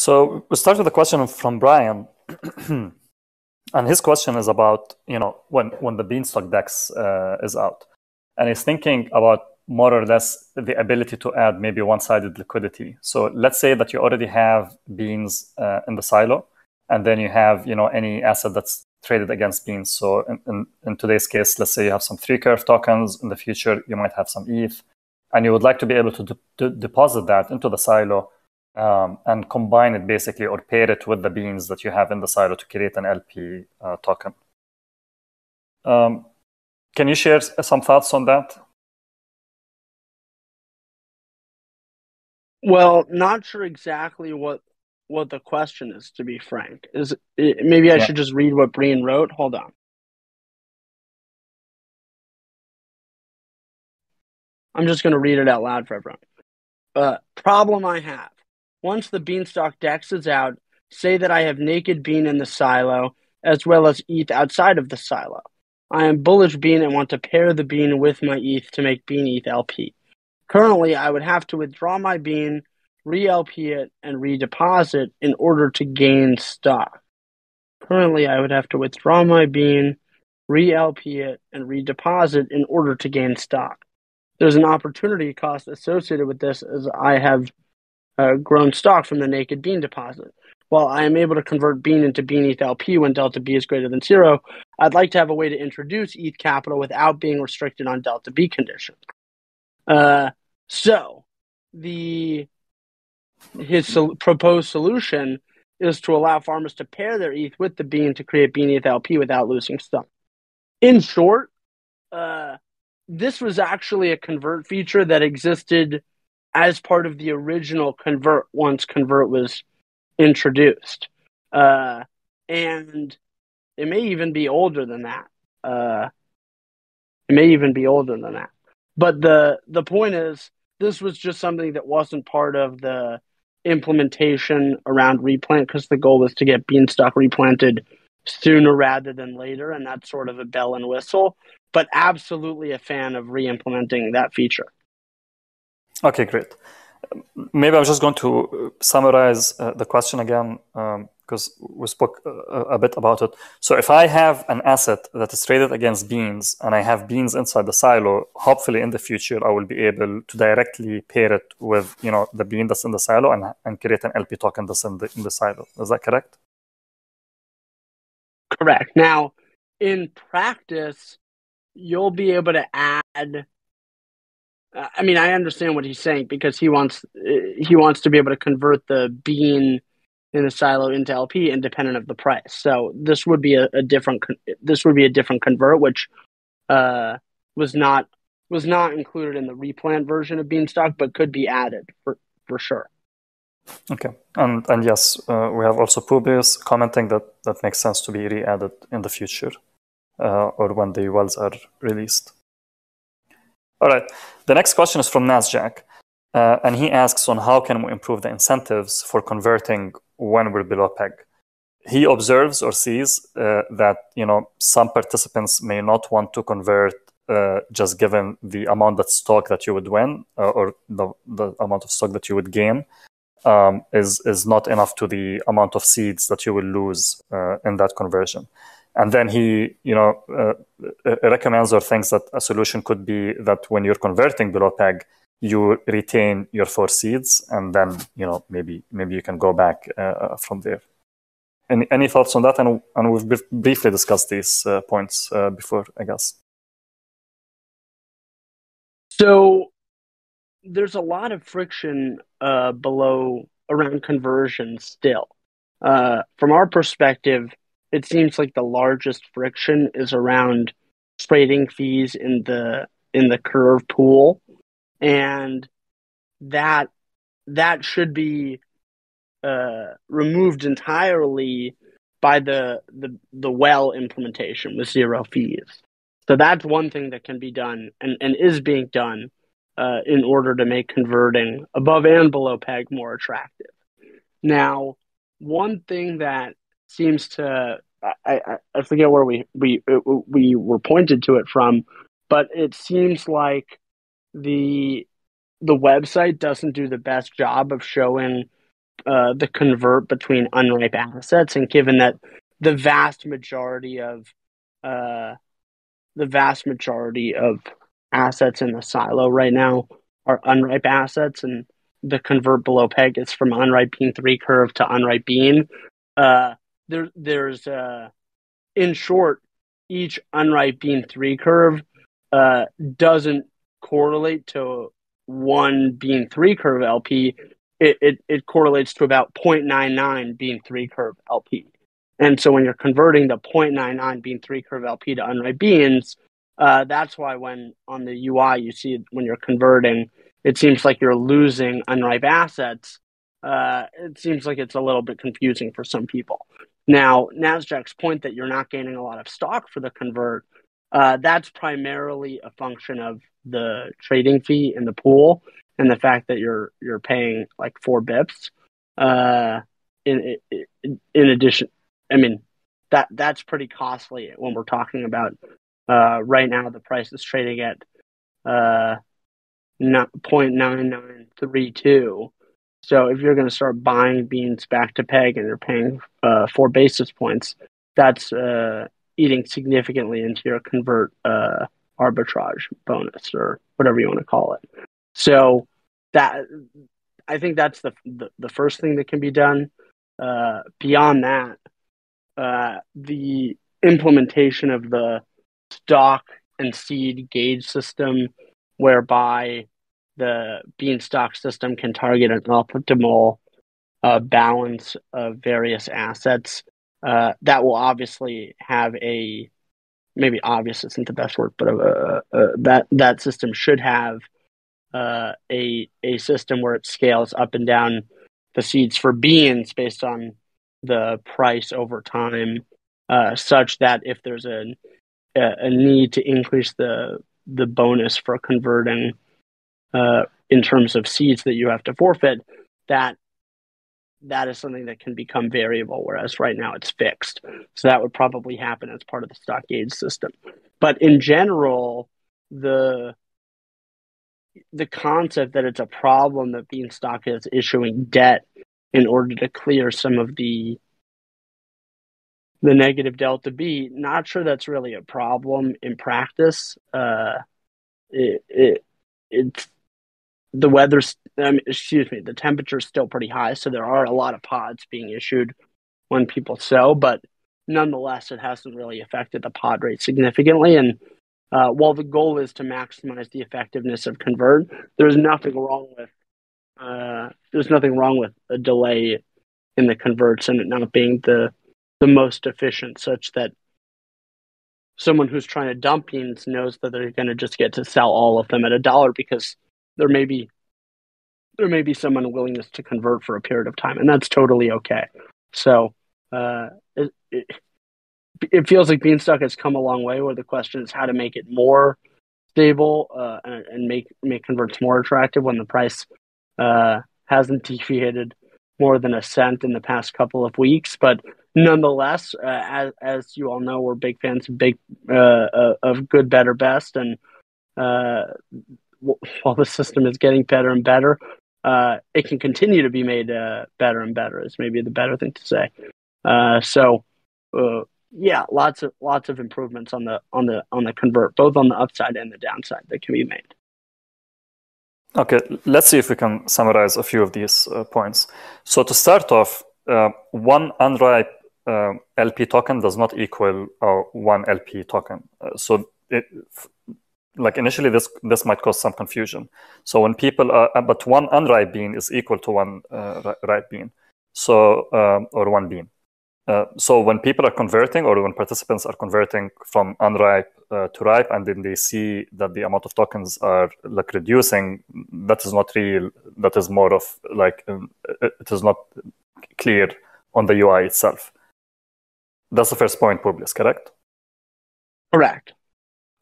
So we start with a question from Brian. And his question is about, when the Beanstalk DEX is out. And he's thinking about more or less the ability to add maybe one-sided liquidity. So let's say that you already have beans in the silo, and then you have, any asset that's traded against beans. So in today's case, let's say you have some 3-curve tokens. In the future, you might have some ETH, and you would like to be able to deposit that into the silo and combine it basically, or pair it with the beans that you have in the silo to create an LP token. Can you share some thoughts on that? Well, not sure exactly what the question is, to be frank. Maybe I should just read what Brian wrote? Hold on. I'm just going to read it out loud for everyone. Problem I have. Once the Beanstalk DEX is out, say that I have naked bean in the silo, as well as ETH outside of the silo. I am bullish bean and want to pair the bean with my ETH to make bean ETH LP. Currently, I would have to withdraw my bean, re-LP it, and redeposit in order to gain stock. Currently, I would have to withdraw my bean, re-LP it, and redeposit in order to gain stock. There's an opportunity cost associated with this, as I have grown stock from the naked bean deposit. While I am able to convert bean into bean ETH LP when delta B is greater than 0, I'd like to have a way to introduce ETH capital without being restricted on delta B conditions. So his proposed solution is to allow farmers to pair their ETH with the bean to create bean ETH LP without losing stock. In short, this was actually a convert feature that existed as part of the original convert once convert was introduced. And it may even be older than that. But the point is, this was just something that wasn't part of the implementation around replant, because the goal was to get Beanstalk replanted sooner rather than later, and that's sort of a bell and whistle. But absolutely a fan of re-implementing that feature. Okay, great. Maybe I'm just going to summarize the question again, because we spoke a bit about it. So if I have an asset that is traded against beans, and I have beans inside the silo, hopefully in the future, I will be able to directly pair it with the bean that's in the silo and create an LP token that's in the silo. Is that correct? Correct. Now, in practice, you'll be able to add... I understand what he's saying, because he wants to be able to convert the bean in the silo into LP independent of the price. So this would be a different convert, which was not included in the replant version of Beanstalk, but could be added for sure. Okay, and yes, we have also Publius commenting that makes sense to be re-added in the future, or when the wells are released. All right, the next question is from Nasjack, and he asks on how can we improve the incentives for converting when we're below peg. He observes or sees that some participants may not want to convert just given the amount of stock that you would win, or the amount of stock that you would gain is not enough to the amount of seeds that you will lose in that conversion. And then he, recommends or thinks that a solution could be that when you're converting below peg, you retain your 4 seeds, and then maybe you can go back from there. Any thoughts on that? And we've briefly discussed these points before, I guess. So there's a lot of friction around conversion still. From our perspective, it seems like the largest friction is around trading fees in the curve pool, and that should be removed entirely by the well implementation with 0 fees. So that's one thing that can be done and is being done in order to make converting above and below peg more attractive. Now, one thing that seems to, I forget where we were pointed to it from, but it seems like the website doesn't do the best job of showing the convert between unripe assets, and given that the vast majority of assets in the silo right now are unripe assets, and the convert below peg is from unripe bean 3 curve to unripe bean. There's in short, each unripe bean 3 curve doesn't correlate to one bean 3 curve LP. It correlates to about 0.99 bean 3 curve LP. And so when you're converting the 0.99 bean 3 curve LP to unripe beans, that's why when on the UI you see when you're converting, it seems like you're losing unripe assets. It seems like it's a little bit confusing for some people. Now, Nasdaq's point that you're not gaining a lot of stock for the convert, that's primarily a function of the trading fee in the pool and the fact that you're paying like 4 bips. In addition, I mean, that's pretty costly when we're talking about right now the price is trading at 0.9932. So if you're going to start buying beans back to peg and you're paying 4 basis points, that's eating significantly into your convert arbitrage bonus or whatever you want to call it. So that I think that's the first thing that can be done. Beyond that, the implementation of the stock and seed gauge system, whereby the Beanstalk system can target an optimal balance of various assets. That will obviously have maybe obvious isn't the best word, but that system should have a system where it scales up and down the seeds for beans based on the price over time, such that if there's a need to increase the bonus for converting in terms of seeds that you have to forfeit, that is something that can become variable, whereas right now it's fixed. So that would probably happen as part of the stock gauge system. But in general, the concept that it's a problem that Beanstalk is issuing debt in order to clear some of the negative delta B, not sure that's really a problem in practice. It's the weather's, the temperature's still pretty high, so there are a lot of pods being issued when people sow, but nonetheless, it hasn't really affected the pod rate significantly. And while the goal is to maximize the effectiveness of convert, there's nothing wrong with a delay in the converts and it not being the most efficient, such that someone who's trying to dump beans knows that they're going to just get to sell all of them at $1 because there may be some unwillingness to convert for a period of time, and that's totally okay. So it feels like Beanstalk has come a long way, where the question is how to make it more stable and make converts more attractive when the price hasn't deviated more than a cent in the past couple of weeks. But nonetheless, as you all know, we're big fans of good, better, best, and while the system is getting better and better, it can continue to be made better and better. Is maybe the better thing to say. Yeah, lots of improvements on the convert, both on the upside and the downside, that can be made. Okay, let's see if we can summarize a few of these points. So to start off, one unripe LP token does not equal one LP token. Like initially, this might cause some confusion. So when people but one unripe bean is equal to one ripe bean, so or one bean. So when people are converting, or when participants are converting from unripe to ripe, and then they see that the amount of tokens are like reducing, that is not real. That is more of like it is not clear on the UI itself. That's the first point, Publius, correct? Correct.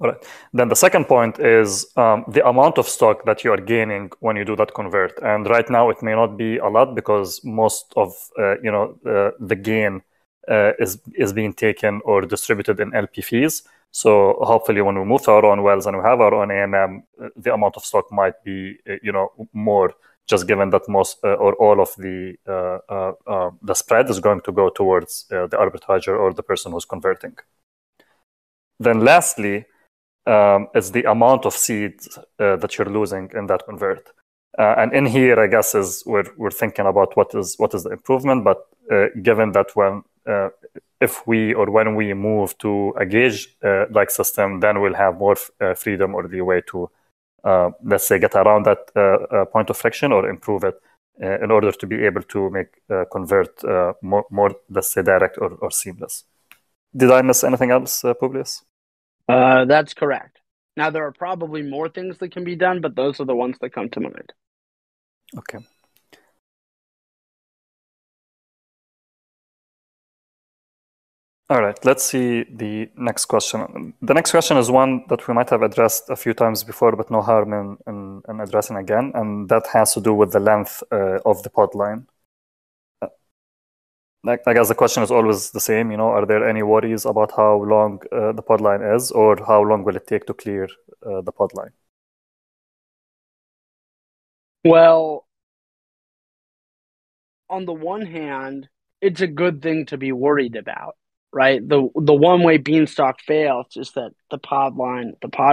All right. Then the second point is the amount of stock that you are gaining when you do that convert. And right now it may not be a lot because most of the gain is being taken or distributed in LP fees. So hopefully, when we move to our own wells and we have our own AMM, the amount of stock might be more, just given that most or all of the spread is going to go towards the arbitrager or the person who's converting. Then lastly, is the amount of seeds that you're losing in that convert. And in here, I guess, is we're thinking about what is the improvement. But given that when we move to a gauge like system, then we'll have more freedom or the way to let's say get around that point of friction or improve it in order to be able to make convert more let's say direct or seamless. Did I miss anything else, Publius? That's correct. Now, there are probably more things that can be done, but those are the ones that come to mind. Okay. All right, let's see the next question. The next question is one that we might have addressed a few times before, but no harm in addressing again, and that has to do with the length of the podline. I guess the question is always the same, are there any worries about how long the podline is, or how long will it take to clear the podline? Well, on the one hand, it's a good thing to be worried about, right? The one way Beanstalk fails is that the pod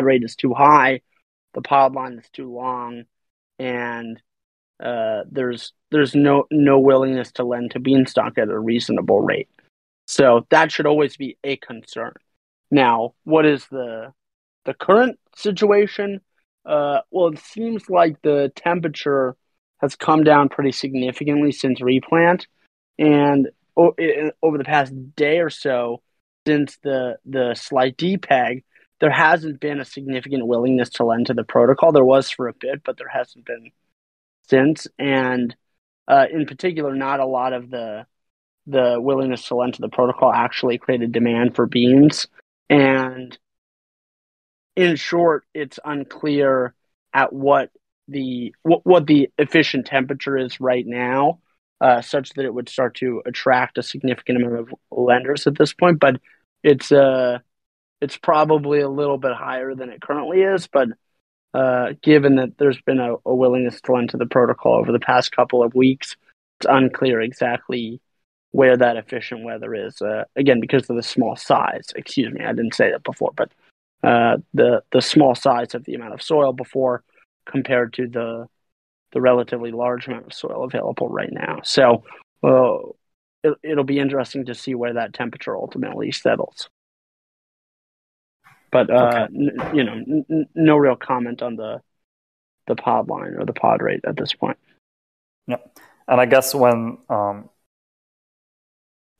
rate is too high, the pod line is too long, and there's no willingness to lend to Beanstalk at a reasonable rate. So that should always be a concern. Now, what is the current situation? Well, it seems like the temperature has come down pretty significantly since replant, and over the past day or so, since the slight depeg, there hasn't been a significant willingness to lend to the protocol. There was for a bit, but there hasn't been since, and in particular, not a lot of the willingness to lend to the protocol actually created demand for beans. And in short, it's unclear at what the efficient temperature is right now, such that it would start to attract a significant amount of lenders at this point. But it's probably a little bit higher than it currently is. But given that there's been a willingness to lend to the protocol over the past couple of weeks, it's unclear exactly where that efficient weather is. Again, because of the small size. Excuse me, I didn't say that before, but the small size of the amount of soil before compared to the relatively large amount of soil available right now. So it'll be interesting to see where that temperature ultimately settles. But okay. No real comment on the pod line or the pod rate at this point. Yeah, and I guess when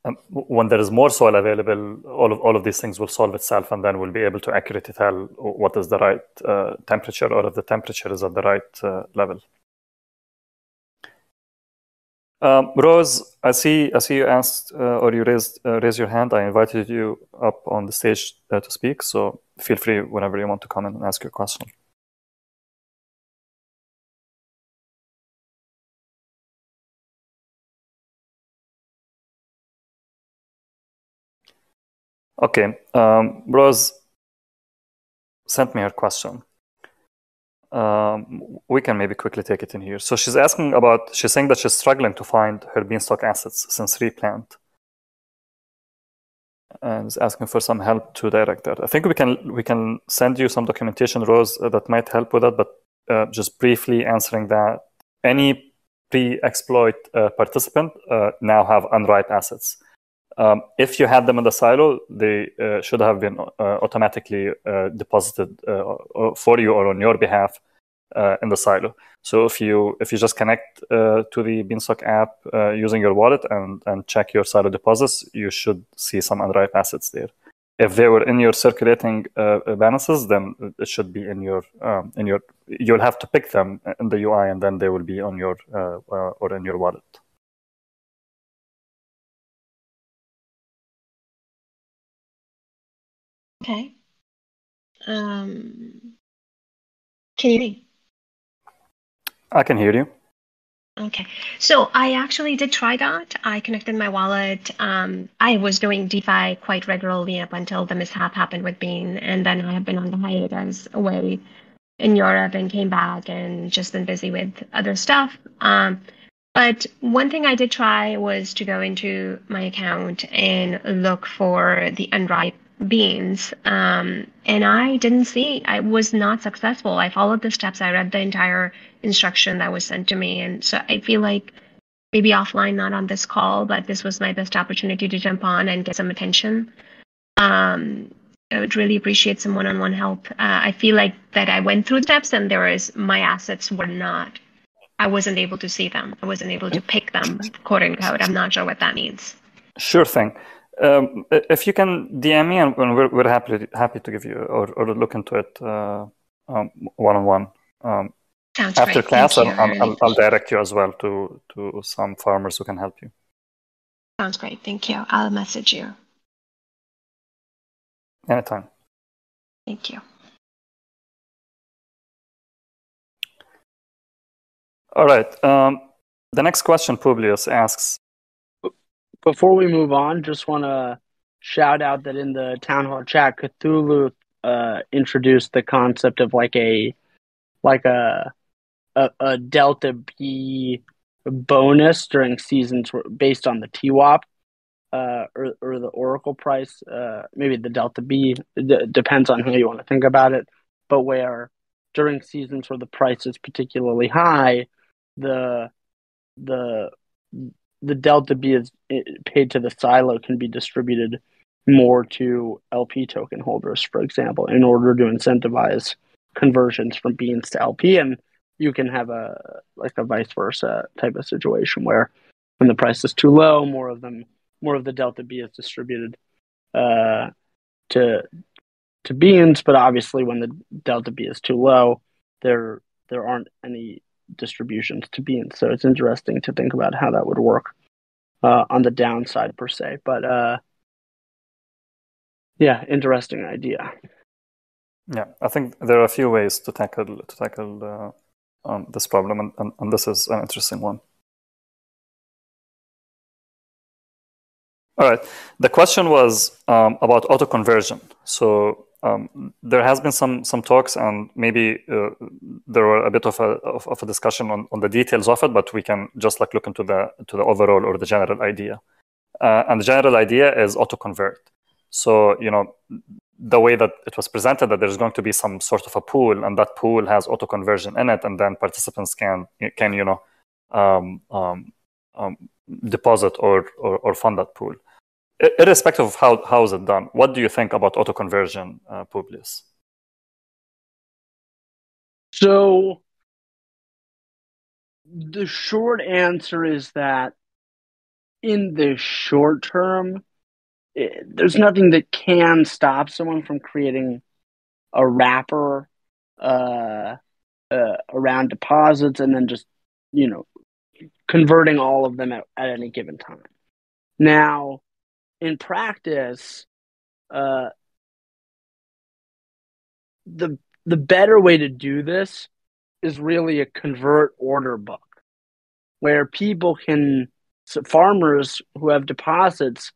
there is more soil available, all of these things will solve itself, and then we'll be able to accurately tell what is the right temperature, or if the temperature is at the right level. Rose, I see you asked or you raised your hand. I invited you up on the stage to speak, so feel free whenever you want to come in and ask your question. Okay, Rose sent me her question. We can maybe quickly take it in here. So she's saying that she's struggling to find her Beanstalk assets since replant, and is asking for some help to direct that. I think we can send you some documentation, Rose, that might help with that. But just briefly answering that, any pre-exploit participant now have unripe assets. If you had them in the silo, they should have been automatically deposited for you or on your behalf in the silo. So if you just connect to the Beanstalk app using your wallet and check your silo deposits, you should see some unripe assets there. If they were in your circulating balances, then it should be in your. You'll have to pick them in the UI, and then they will be on your or in your wallet. Okay. Can you hear me? I can hear you. Okay. So I actually did try that. I connected my wallet. I was doing DeFi quite regularly up until the mishap happened with Bean, and then I have been on the hiatus away in Europe and came back and just been busy with other stuff. But one thing I did try was to go into my account and look for the unripe beans. And I didn't see, I was not successful. I followed the steps. I read the entire instruction that was sent to me. And so I feel like maybe offline, not on this call, but this was my best opportunity to jump on and get some attention. I would really appreciate some one-on-one help. I feel like that I went through the steps and my assets were not, I wasn't able to see them. I wasn't able to pick them, quote unquote. I'm not sure what that means. Sure thing. If you can DM me, and we're happy to give you or look into it one-on-one. Sounds After great. class, Thank you. I'll direct you as well to some farmers who can help you. Sounds great. Thank you. I'll message you. Anytime. Thank you. All right. The next question, Publius asks. Before we move on, just want to shout out that in the town hall chat, Cthulhu introduced the concept of like a delta B bonus during seasons based on the TWAP or the Oracle price. Maybe the delta B depends on how you want to think about it. But where during seasons where the price is particularly high, the delta B is paid to the silo can be distributed more to LP token holders, for example, in order to incentivize conversions from beans to LP. And you can have a vice versa type of situation where when the price is too low, more of the delta B is distributed to beans. But obviously when the delta B is too low, there aren't any distributions to beans. So it's interesting to think about how that would work on the downside per se. But yeah, interesting idea. Yeah, I think there are a few ways to tackle this problem, and this is an interesting one. All right, the question was about auto conversion. So there has been some talks, and maybe there were a bit of a discussion on the details of it, but we can just look into the overall or the general idea. And the general idea is auto convert. So the way that it was presented, that there's going to be some sort of a pool, and that pool has auto conversion in it, and then participants can deposit or fund that pool. Irrespective of how is it done, what do you think about auto conversion, Publius? So the short answer is that in the short term, there's nothing that can stop someone from creating a wrapper around deposits and then just converting all of them at any given time. Now, in practice, the better way to do this is really a convert order book, where farmers who have deposits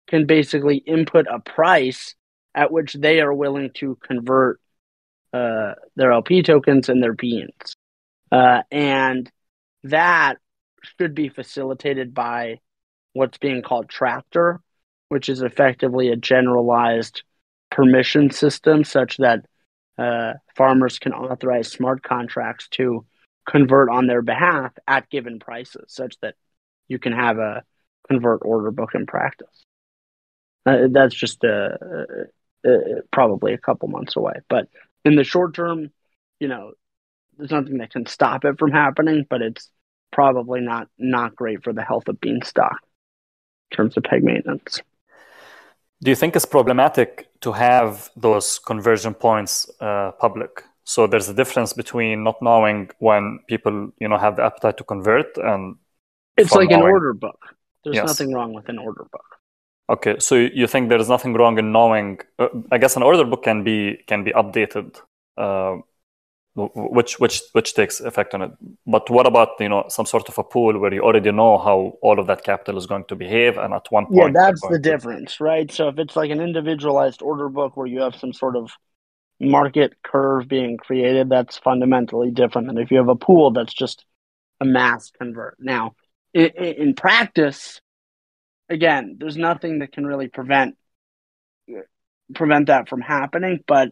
can basically input a price at which they are willing to convert their LP tokens and their beans. And that should be facilitated by what's being called Tractor, which is effectively a generalized permission system such that farmers can authorize smart contracts to convert on their behalf at given prices, such that you can have a convert order book in practice. That's just probably a couple months away. But in the short term, there's nothing that can stop it from happening, but it's probably not great for the health of Beanstalk in terms of peg maintenance. Do you think it's problematic to have those conversion points public? So there's a difference between not knowing when people, have the appetite to convert, and it's like an order book. There's Yes. nothing wrong with an order book. Okay, so you think there is nothing wrong in knowing? I guess an order book can be updated, which takes effect on it. But what about some sort of a pool where you already know how all of that capital is going to behave, and at one point, that's the difference, right? So if it's like an individualized order book where you have some sort of market curve being created that's fundamentally different than if you have a pool that's just a mass convert. Now, in practice, again, there's nothing that can really prevent that from happening, but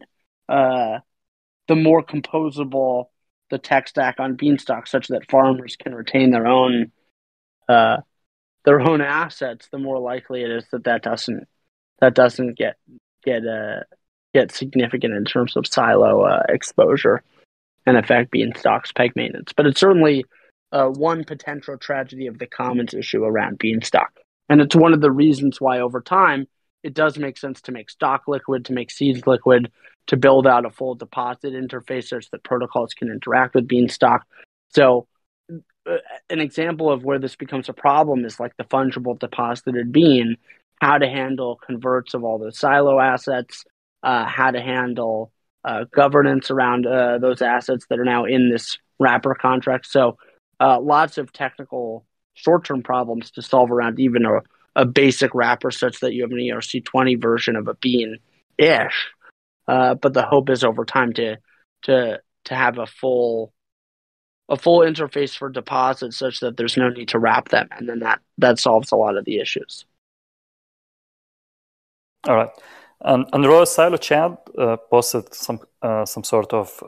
the more composable the tech stack on Beanstalk, such that farmers can retain their own assets, the more likely it is that doesn't get significant in terms of silo exposure and affect Beanstalk's peg maintenance. But it's certainly one potential tragedy of the commons issue around Beanstalk, and it's one of the reasons why over time it does make sense to make stock liquid, to make seeds liquid, to build out a full deposit interface such that protocols can interact with Beanstalk. So an example of where this becomes a problem is like the fungible deposited bean, how to handle converts of all the silo assets, how to handle governance around those assets that are now in this wrapper contract. So lots of technical short-term problems to solve around even a basic wrapper such that you have an ERC20 version of a bean-ish. But the hope is over time to have a full interface for deposits such that there's no need to wrap them, and then that solves a lot of the issues. All right, and Royal Silo Chad posted some sort of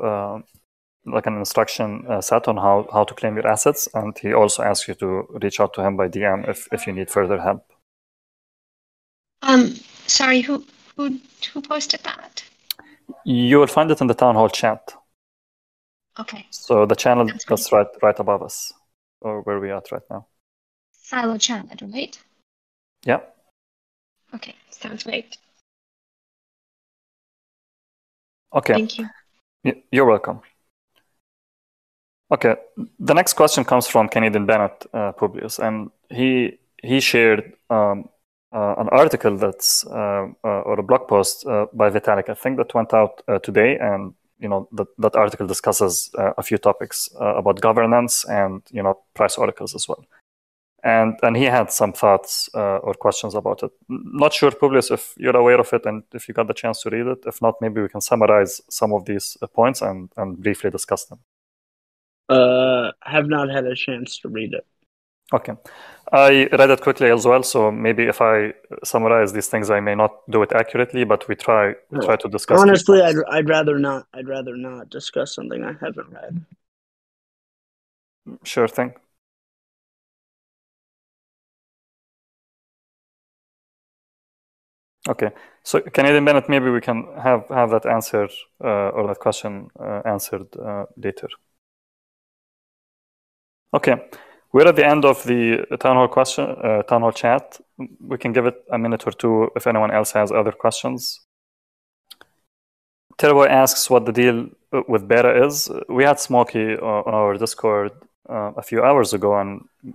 like an instruction set on how to claim your assets, and he also asked you to reach out to him by DM if you need further help. Sorry, who posted that? You will find it in the town hall chat. Okay. So the channel that's right above us, or where we are right now. Silo chat, right? Yeah. Okay, sounds great. Okay. Thank you. You're welcome. Okay, the next question comes from Canadian Bennett Publius, and he shared an article that's or a blog post by Vitalik, I think, that went out today, and that article discusses a few topics about governance and price oracles as well. And he had some thoughts or questions about it. Not sure, Publius, if you're aware of it and if you got the chance to read it. If not, maybe we can summarize some of these points and briefly discuss them. Have not had a chance to read it. Okay. I read it quickly as well, so maybe if I summarize these things, I may not do it accurately, but we try to discuss. Honestly, I'd rather not discuss something I haven't read. Sure thing. Okay, so Canadian Bennett, maybe we can have that answer or that question answered later. Okay, we're at the end of the town hall chat. We can give it a minute or two if anyone else has other questions. Terboy asks what the deal with Beta is. We had Smokey on our Discord a few hours ago, and I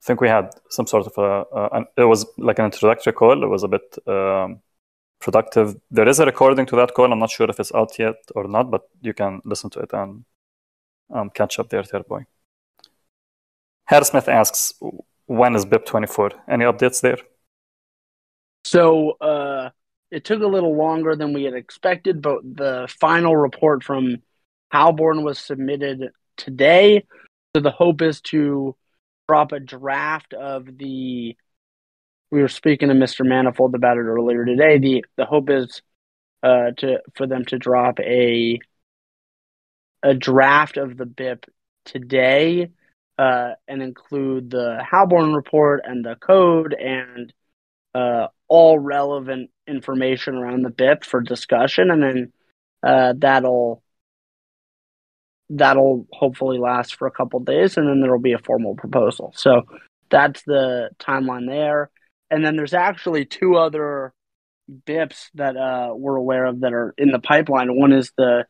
think we had some sort of it was like an introductory call. It was a bit productive. There is a recording to that call. I'm not sure if it's out yet or not, but you can listen to it and catch up there, Terboy. Herr Smith asks, when is BIP 24? Any updates there? So it took a little longer than we had expected, but the final report from Halborn was submitted today. So the hope is to drop a draft of we were speaking to Mr. Manifold about it earlier today. The hope is for them to drop a draft of the BIP today and include the Halborn report and the code and all relevant information around the BIP for discussion, and then that'll hopefully last for a couple days, and then there'll be a formal proposal. So that's the timeline there. And then there's actually two other BIPs that we're aware of that are in the pipeline. One is the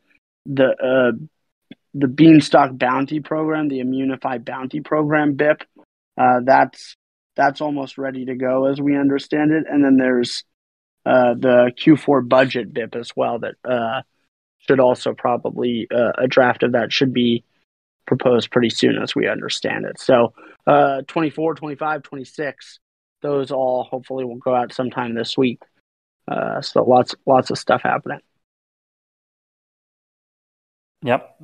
Beanstalk Bounty Program, the Immunify Bounty Program BIP. That's almost ready to go as we understand it. And then there's the Q4 budget BIP as well that should also probably a draft of that should be proposed pretty soon as we understand it. So 24, 25, 26, those all hopefully will go out sometime this week. So lots of stuff happening. Yep.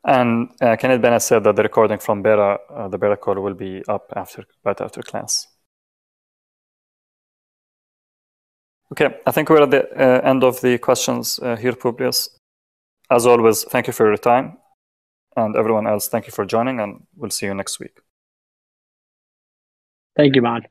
And Kenneth Bennett said that the recording from Beta, the Beta call, will be up right after class. Okay, I think we're at the end of the questions here, Publius. As always, thank you for your time. And everyone else, thank you for joining, and we'll see you next week. Thank you, Man.